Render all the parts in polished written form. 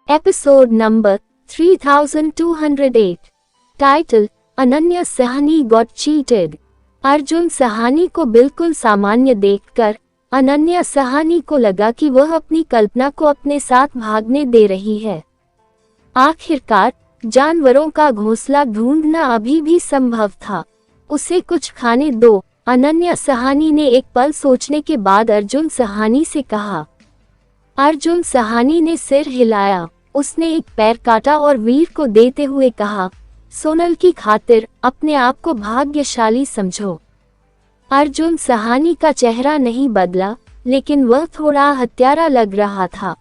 Episode number 3208। Title, Ananya Sahani got cheated. Arjun Sahani को बिल्कुल सामान्य देखकर अनन्या सहानी को लगा कि वह अपनी कल्पना को अपने साथ भागने दे रही है। आखिरकार जानवरों का घोंसला ढूंढना अभी भी संभव था। उसे कुछ खाने दो, अनन्या सहानी ने एक पल सोचने के बाद अर्जुन सहानी से कहा। अर्जुन सहानी ने सिर हिलाया। उसने एक पैर काटा और वीर को देते हुए कहा, सोनल की खातिर अपने आप को भाग्यशाली समझो। अर्जुन सहानी का चेहरा नहीं बदला, लेकिन वह थोड़ा हत्यारा लग रहा था।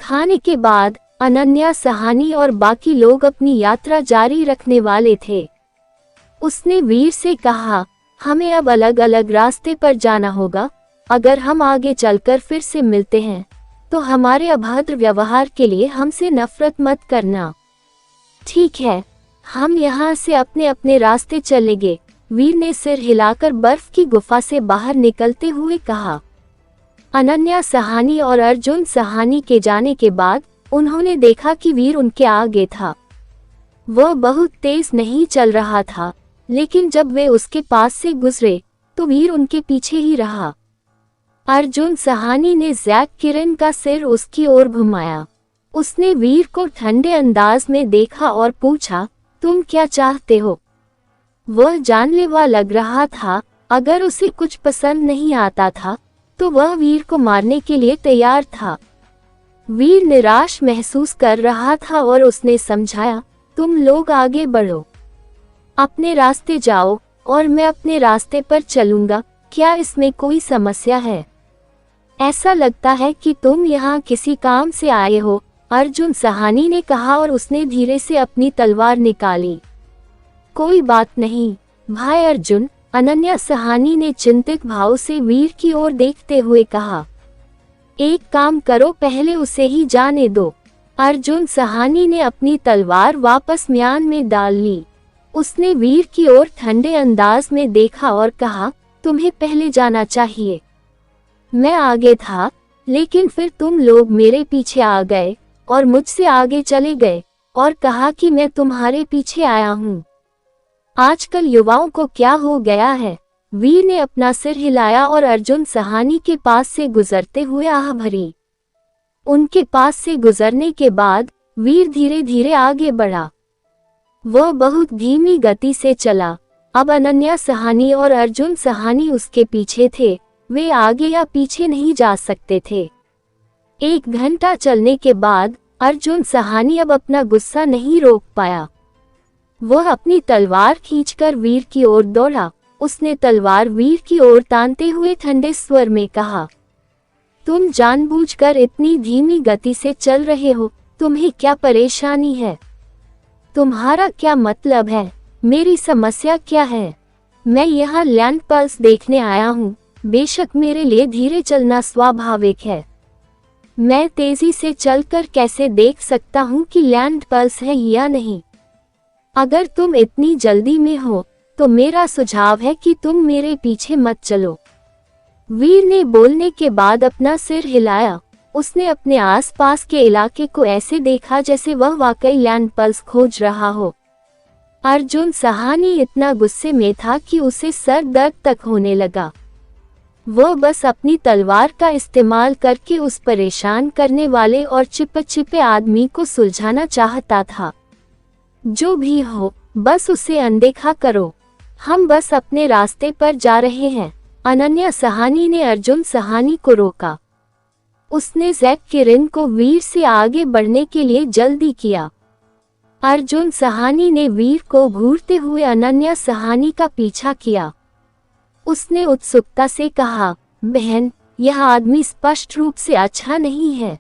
खाने के बाद अनन्या सहानी और बाकी लोग अपनी यात्रा जारी रखने वाले थे। उसने वीर से कहा, हमें अब अलग अलग रास्ते पर जाना होगा। अगर हम आगे चलकर फिर से मिलते हैं तो हमारे अभद्र व्यवहार के लिए हमसे नफरत मत करना। ठीक है, हम यहाँ से अपने अपने रास्ते चलेंगे, वीर ने सिर हिलाकर बर्फ की गुफा से बाहर निकलते हुए कहा। अनन्या सहानी और अर्जुन सहानी के जाने के बाद उन्होंने देखा कि वीर उनके आगे था। वह बहुत तेज नहीं चल रहा था, लेकिन जब वे उसके पास से गुजरे तो वीर उनके पीछे ही रहा। अर्जुन सहानी ने जैक किरण का सिर उसकी ओर घुमाया। उसने वीर को ठंडे अंदाज में देखा और पूछा, तुम क्या चाहते हो? वह जानलेवा लग रहा था। अगर उसे कुछ पसंद नहीं आता था तो वह वीर को मारने के लिए तैयार था। वीर निराश महसूस कर रहा था और उसने समझाया, तुम लोग आगे बढ़ो, अपने रास्ते जाओ और मैं अपने रास्ते पर चलूंगा। क्या इसमें कोई समस्या है? ऐसा लगता है कि तुम यहाँ किसी काम से आए हो, अर्जुन सहानी ने कहा और उसने धीरे से अपनी तलवार निकाली। कोई बात नहीं भाई अर्जुन, अनन्या सहानी ने चिंतित भाव से वीर की ओर देखते हुए कहा। एक काम करो, पहले उसे ही जाने दो। अर्जुन सहानी ने अपनी तलवार वापस म्यान में डाल ली। उसने वीर की ओर ठंडे अंदाज में देखा और कहा, तुम्हें पहले जाना चाहिए। मैं आगे था, लेकिन फिर तुम लोग मेरे पीछे आ गए और मुझसे आगे चले गए और कहा कि मैं तुम्हारे पीछे आया हूँ। आजकल युवाओं को क्या हो गया है? वीर ने अपना सिर हिलाया और अर्जुन सहानी के पास से गुजरते हुए आह भरी। उनके पास से गुजरने के बाद वीर धीरे धीरे आगे बढ़ा। वह बहुत धीमी गति से चला। अब अनन्या सहानी और अर्जुन सहानी उसके पीछे थे। वे आगे या पीछे नहीं जा सकते थे। 1 घंटा चलने के बाद अर्जुन सहानी अब अपना गुस्सा नहीं रोक पाया। वह अपनी तलवार खींचकर वीर की ओर दौड़ा। उसने तलवार वीर की ओर तानते हुए ठंडे स्वर में कहा, तुम जानबूझकर इतनी धीमी गति से चल रहे हो, तुम्हें क्या परेशानी है? तुम्हारा क्या मतलब है? मेरी समस्या क्या है? मैं यहाँ लैंड पल्स देखने आया हूँ। बेशक मेरे लिए धीरे चलना स्वाभाविक है। मैं तेजी से चलकर कैसे देख सकता हूँ कि लैंड पल्स है या नहीं? अगर तुम इतनी जल्दी में हो तो मेरा सुझाव है कि तुम मेरे पीछे मत चलो। वीर ने बोलने के बाद अपना सिर हिलाया। उसने अपने आसपास के इलाके को ऐसे देखा जैसे वह वाकई लैंड पल्स खोज रहा हो। अर्जुन सहानी इतना गुस्से में था कि उसे सर दर्द तक होने लगा। वह बस अपनी तलवार का इस्तेमाल करके उस परेशान करने वाले और चिपचिपे आदमी को सुलझाना चाहता था। जो भी हो, बस उसे अनदेखा करो। हम बस अपने रास्ते पर जा रहे हैं। अनन्या सहानी ने अर्जुन सहानी को रोका। उसने जैक किरण को वीर से आगे बढ़ने के लिए जल्दी किया। अर्जुन सहानी ने वीर को घूरते हुए अनन्या सहानी का पीछा किया। उसने उत्सुकता से कहा, बहन, यह आदमी स्पष्ट रूप से अच्छा नहीं है।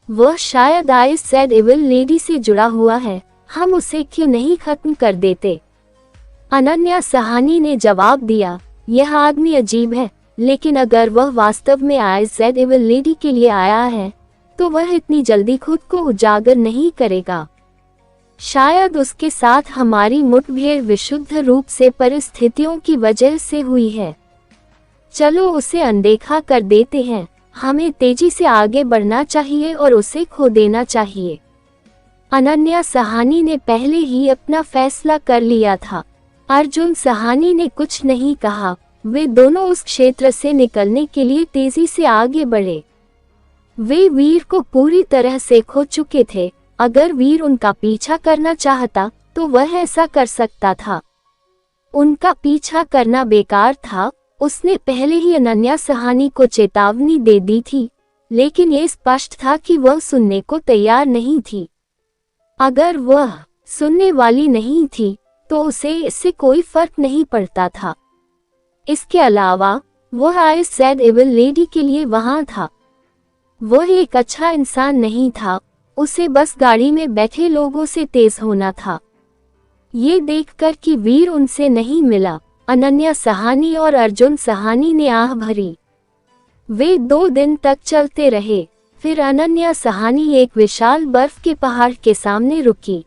वह शायद आई सैड इविल लेडी से जुड़ा हुआ है। हम उसे क्यों नहीं खत्म कर देते? अनन्या सहानी ने जवाब दिया, यह आदमी अजीब है, लेकिन अगर वह वास्तव में आई सैड इविल लेडी के लिए आया है तो वह इतनी जल्दी खुद को उजागर नहीं करेगा। शायद उसके साथ हमारी मुठभेड़ विशुद्ध रूप से परिस्थितियों की वजह से हुई है। चलो उसे अनदेखा कर देते हैं। हमें तेजी से आगे बढ़ना चाहिए और उसे खो देना चाहिए। अनन्या सहानी ने पहले ही अपना फैसला कर लिया था। अर्जुन सहानी ने कुछ नहीं कहा। वे दोनों उस क्षेत्र से निकलने के लिए तेजी से आगे बढ़े। वे वीर को पूरी तरह से खो चुके थे। अगर वीर उनका पीछा करना चाहता तो वह ऐसा कर सकता था। उनका पीछा करना बेकार था। उसने पहले ही अनन्या सहानी को चेतावनी दे दी थी, लेकिन ये स्पष्ट था कि वह सुनने को तैयार नहीं थी। अगर वह सुनने वाली नहीं थी तो उसे इससे कोई फर्क नहीं पड़ता था। इसके अलावा वह आई सेड एविल लेडी के लिए वहां था। वह एक अच्छा इंसान नहीं था। उसे बस गाड़ी में बैठे लोगों से तेज होना था। ये देखकर कि वीर उनसे नहीं मिला, अनन्या सहानी और अर्जुन सहानी ने आह भरी। वे 2 दिन तक चलते रहे। फिर अनन्या सहानी एक विशाल बर्फ के पहाड़ के सामने रुकी।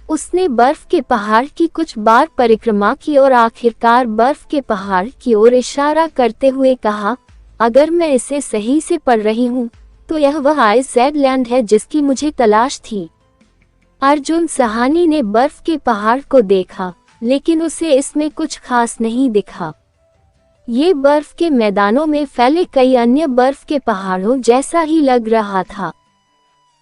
उसने बर्फ के पहाड़ की कुछ बार परिक्रमा की और आखिरकार बर्फ के पहाड़ की ओर इशारा करते हुए कहा, अगर मैं इसे सही से पढ़ रही हूँ तो यह वह आइसलैंड लैंड है जिसकी मुझे तलाश थी। अर्जुन सहानी ने बर्फ के पहाड़ को देखा, लेकिन उसे इसमें कुछ खास नहीं दिखा। ये बर्फ के मैदानों में फैले कई अन्य बर्फ के पहाड़ों जैसा ही लग रहा था।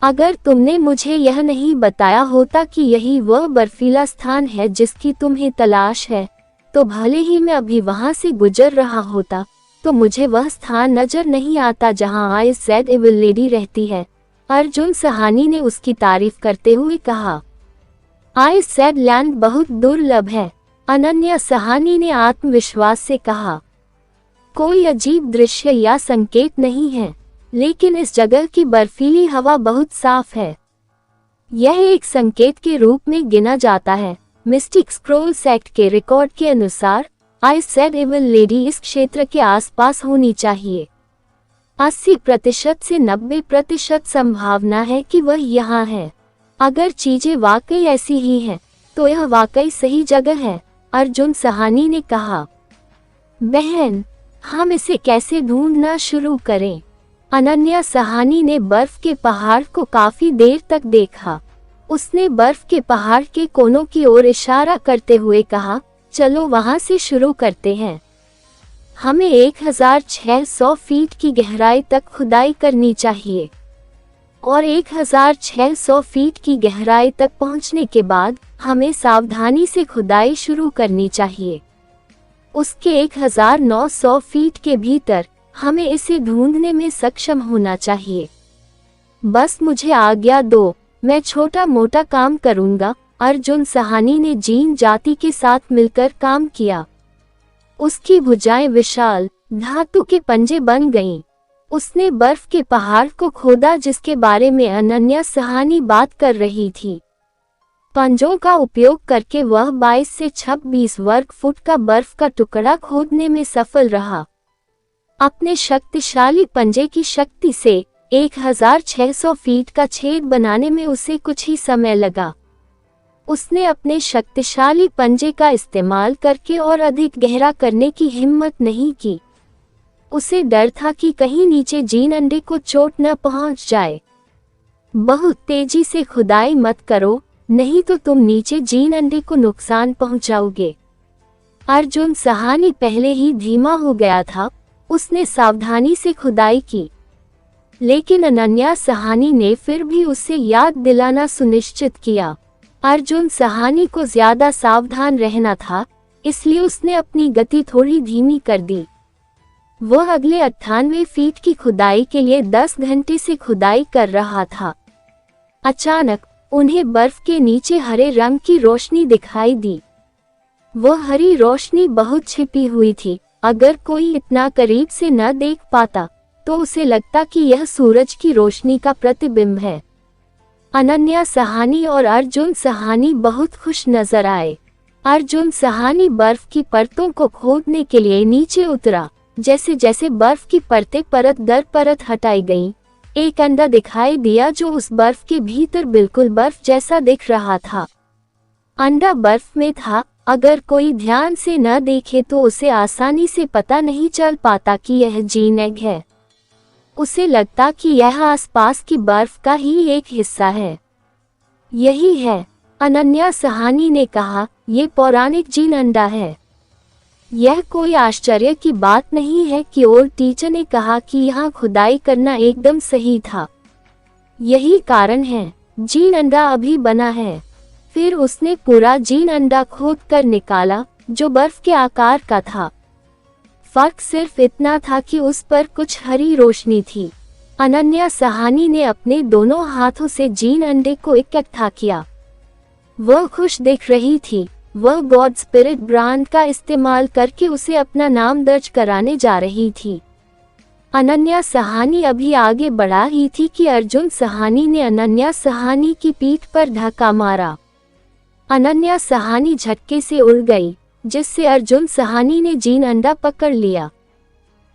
अगर तुमने मुझे यह नहीं बताया होता कि यही वह बर्फीला स्थान है जिसकी तुम्हें तलाश है, तो भले ही मैं अभी वहां से गुजर रहा होता तो मुझे वह स्थान नजर नहीं आता जहां आई सेड एविल लेडी रहती है। अर्जुन सहानी ने उसकी तारीफ करते हुए कहा, आई सेड लैंड बहुत दुर्लभ है। अनन्या सहानी ने आत्मविश्वास से कहा, कोई अजीब दृश्य या संकेत नहीं है, लेकिन इस जगह की बर्फीली हवा बहुत साफ है। यह एक संकेत के रूप में गिना जाता है। मिस्टिक स्क्रोल्स एक्ट के रिकॉर्ड के अनुसार आई सेड एविल लेडी इस क्षेत्र के आसपास होनी चाहिए। 80% से 90% संभावना है कि वह यहाँ है। अगर चीजें वाकई ऐसी ही हैं, तो यह वाकई सही जगह है, अर्जुन सहानी ने कहा। बहन, हम इसे कैसे ढूंढना शुरू करें? अनन्या सहानी ने बर्फ के पहाड़ को काफी देर तक देखा। उसने बर्फ के पहाड़ के कोनों की ओर इशारा करते हुए कहा, चलो वहां से शुरू करते हैं। हमें 1600 फीट की गहराई तक खुदाई करनी चाहिए और 1600 फीट की गहराई तक पहुंचने के बाद हमें सावधानी से खुदाई शुरू करनी चाहिए। उसके 1900 फीट के भीतर हमें इसे ढूंढने में सक्षम होना चाहिए। बस मुझे आज्ञा दो, मैं छोटा मोटा काम करूंगा। अर्जुन सहानी ने जीन जाति के साथ मिलकर काम किया। उसकी भुजाएं विशाल धातु के पंजे बन गईं। उसने बर्फ के पहाड़ को खोदा जिसके बारे में अनन्या सहानी बात कर रही थी। पंजों का उपयोग करके वह 22 से 26 वर्ग फुट का बर्फ का टुकड़ा खोदने में सफल रहा। अपने शक्तिशाली पंजे की शक्ति से 1600 फीट का छेद बनाने में उसे कुछ ही समय लगा। उसने अपने शक्तिशाली पंजे का इस्तेमाल करके और अधिक गहरा करने की हिम्मत नहीं की। उसे डर था कि कहीं नीचे जीन अंडे को चोट न पहुंच जाए। बहुत तेजी से खुदाई मत करो, नहीं तो तुम नीचे जीन अंडे को नुकसान पहुंचाओगे। अर्जुन सहानी पहले ही धीमा हो गया था। उसने सावधानी से खुदाई की, लेकिन अनन्या सहानी ने फिर भी उसे याद दिलाना सुनिश्चित किया। अर्जुन सहानी को ज्यादा सावधान रहना था, इसलिए उसने अपनी गति थोड़ी धीमी कर दी। वह अगले 98 फीट की खुदाई के लिए 10 घंटे से खुदाई कर रहा था। अचानक उन्हें बर्फ के नीचे हरे रंग की रोशनी दिखाई दी। वह हरी रोशनी बहुत छिपी हुई थी। अगर कोई इतना करीब से न देख पाता तो उसे लगता कि यह सूरज की रोशनी का प्रतिबिंब है। अनन्या सहानी और अर्जुन सहानी बहुत खुश नजर आए। अर्जुन सहानी बर्फ की परतों को खोदने के लिए नीचे उतरा। जैसे जैसे बर्फ की परतें परत दर परत हटाई गईं, एक अंडा दिखाई दिया जो उस बर्फ के भीतर बिल्कुल बर्फ जैसा दिख रहा था। अंडा बर्फ में था। अगर कोई ध्यान से न देखे तो उसे आसानी से पता नहीं चल पाता कि यह जीन एग है। उसे लगता कि यह आसपास की बर्फ का ही एक हिस्सा है। यही है, अनन्या सहानी ने कहा, ये पौराणिक जीन अंडा है। यह कोई आश्चर्य की बात नहीं है कि ओल्ड टीचर ने कहा कि यहाँ खुदाई करना एकदम सही था। यही कारण है, जीन अंडा अभी बना है। फिर उसने पूरा जीन अंडा खोद कर निकाला, जो बर्फ के आकार का था। फर्क सिर्फ इतना था कि उस पर कुछ हरी रोशनी थी। अनन्या सहानी ने अपने दोनों हाथों से जीन अंडे को इकट्ठा किया। वह खुश दिख रही थी। वह गॉड स्पिरिट ब्रांड का इस्तेमाल करके उसे अपना नाम दर्ज कराने जा रही थी। अनन्या सहानी अभी आगे बढ़ा ही थी कि अर्जुन सहानी ने अनन्या सहानी की पीठ पर धक्का मारा। अनन्या सहानी झटके से उड़ गई, जिससे अर्जुन सहानी ने जीन अंडा पकड़ लिया।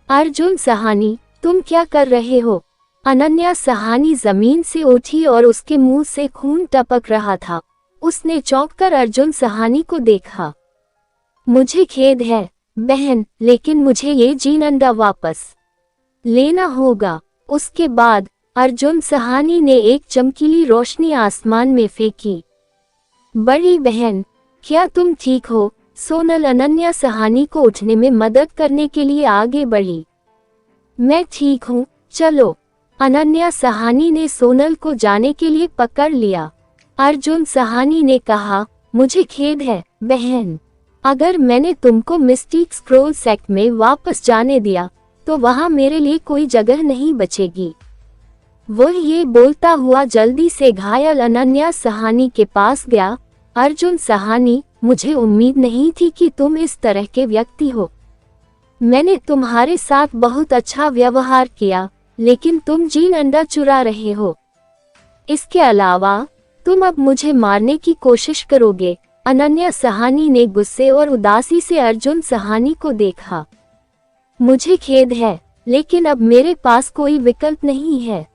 अर्जुन सहानी, तुम क्या कर रहे हो? अनन्या सहानी जमीन से उठी और उसके मुंह से खून टपक रहा था। उसने चौंक कर अर्जुन सहानी को देखा। मुझे खेद है बहन, लेकिन मुझे ये जीन अंडा वापस लेना होगा। उसके बाद अर्जुन सहानी ने एक चमकीली रोशनी आसमान में फेंकी। बड़ी बहन, क्या तुम ठीक हो? सोनल अनन्या सहानी को उठने में मदद करने के लिए आगे बढ़ी। मैं ठीक हूँ, चलो। अनन्या सहानी ने सोनल को जाने के लिए पकड़ लिया। अर्जुन सहानी ने कहा, मुझे खेद है बहन, अगर मैंने तुमको मिस्टिक स्क्रोल सेक्ट में वापस जाने दिया तो वहां मेरे लिए कोई जगह नहीं बचेगी। वह ये बोलता हुआ जल्दी से घायल अनन्या सहानी के पास गया। अर्जुन सहानी, मुझे उम्मीद नहीं थी कि तुम इस तरह के व्यक्ति हो। मैंने तुम्हारे साथ बहुत अच्छा व्यवहार किया, लेकिन तुम जीन अंडा चुरा रहे हो। इसके अलावा तुम अब मुझे मारने की कोशिश करोगे। अनन्या सहानी ने गुस्से और उदासी से अर्जुन सहानी को देखा। मुझे खेद है, लेकिन अब मेरे पास कोई विकल्प नहीं है।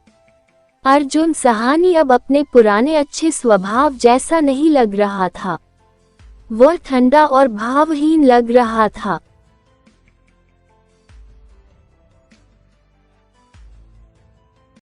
अर्जुन सहानी अब अपने पुराने अच्छे स्वभाव जैसा नहीं लग रहा था। वह ठंडा और भावहीन लग रहा था।